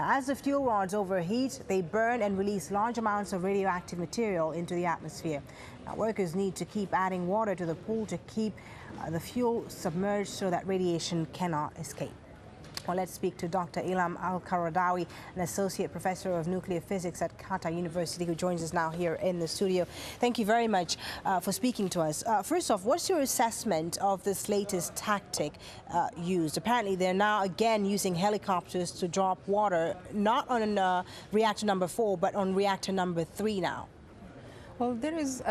Now, as the fuel rods overheat, they burn and release large amounts of radioactive material into the atmosphere. Now, workers need to keep adding water to the pool to keep the fuel submerged so that radiation cannot escape. Well, let's speak to Dr. Ilham Al-QaradawiI, an associate professor of nuclear physics at Qatar University, who joins us now here in the studio. Thank you very much for speaking to us. First off, what's your assessment of this latest tactic used? Apparently, they're now again using helicopters to drop water, not on reactor number 4, but on reactor number 3 now. Well, there is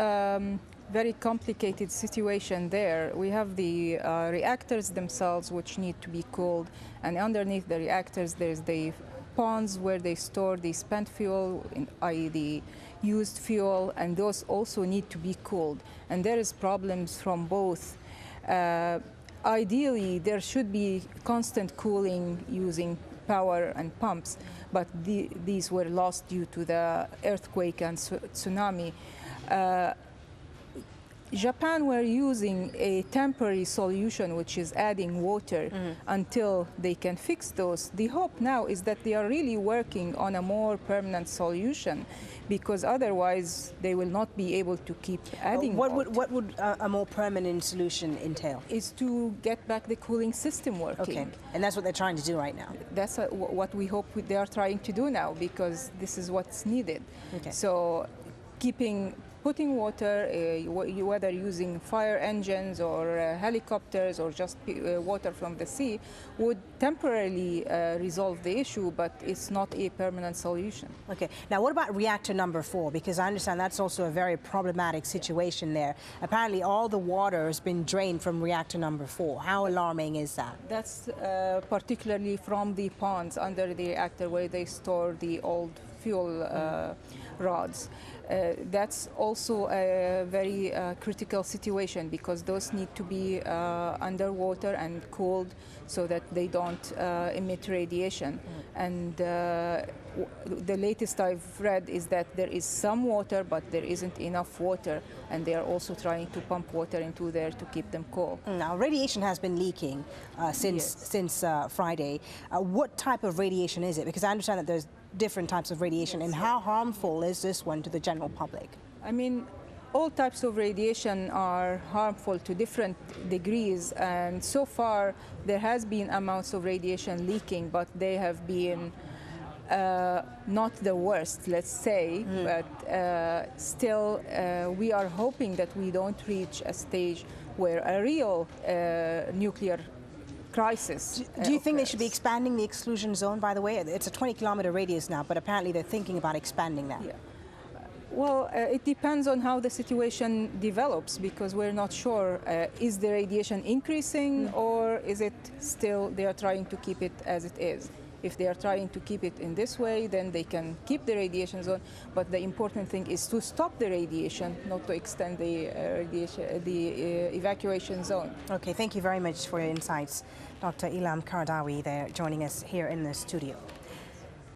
very complicated situation there. We have the reactors themselves, which need to be cooled, and underneath the reactors there's the ponds where they store the spent fuel, i.e. the used fuel, and those also need to be cooled. And there is problems from both. Ideally, there should be constant cooling using power and pumps, but these were lost due to the earthquake and tsunami. Japan were using a temporary solution, which is adding water until they can fix those. The hope now is that they are really working on a more permanent solution, because otherwise they will not be able to keep adding water. What would a more permanent solution entail? Is to get back the cooling system working. Okay, and that's what they're trying to do right now. That's what we hope they are trying to do now, because this is what's needed. Okay. So putting water, whether using fire engines or helicopters or just water from the sea, would temporarily resolve the issue, but it's not a permanent solution. Okay. Now, what about reactor number 4? Because I understand that's also a very problematic situation there. Apparently, all the water has been drained from reactor number 4. How alarming is that? That's particularly from the ponds under the reactor where they store the old fuel rods. That's also a very critical situation, because those need to be underwater and cooled so that they don't emit radiation. And the latest I've read is that there is some water, but there isn't enough water, and they are also trying to pump water into there to keep them cool. Now, radiation has been leaking since Friday. What type of radiation is it? Because I understand that there's different types of radiation, and how harmful is this one to the general public? I mean, all types of radiation are harmful to different degrees, and so far there has been amounts of radiation leaking, but they have been not the worst, let's say, but still we are hoping that we don't reach a stage where a real nuclear crisis. Do you think they should be expanding the exclusion zone, by the way? It's a 20-kilometer radius now, but apparently they're thinking about expanding that. Yeah. Well, it depends on how the situation develops, because we're not sure. Is the radiation increasing, or is it still they are trying to keep it as it is? If they are trying to keep it in this way, then they can keep the radiation zone. But the important thing is to stop the radiation, not to extend the evacuation zone. Okay, thank you very much for your insights. Dr. Ilham Al-QaradawiI there joining us here in the studio.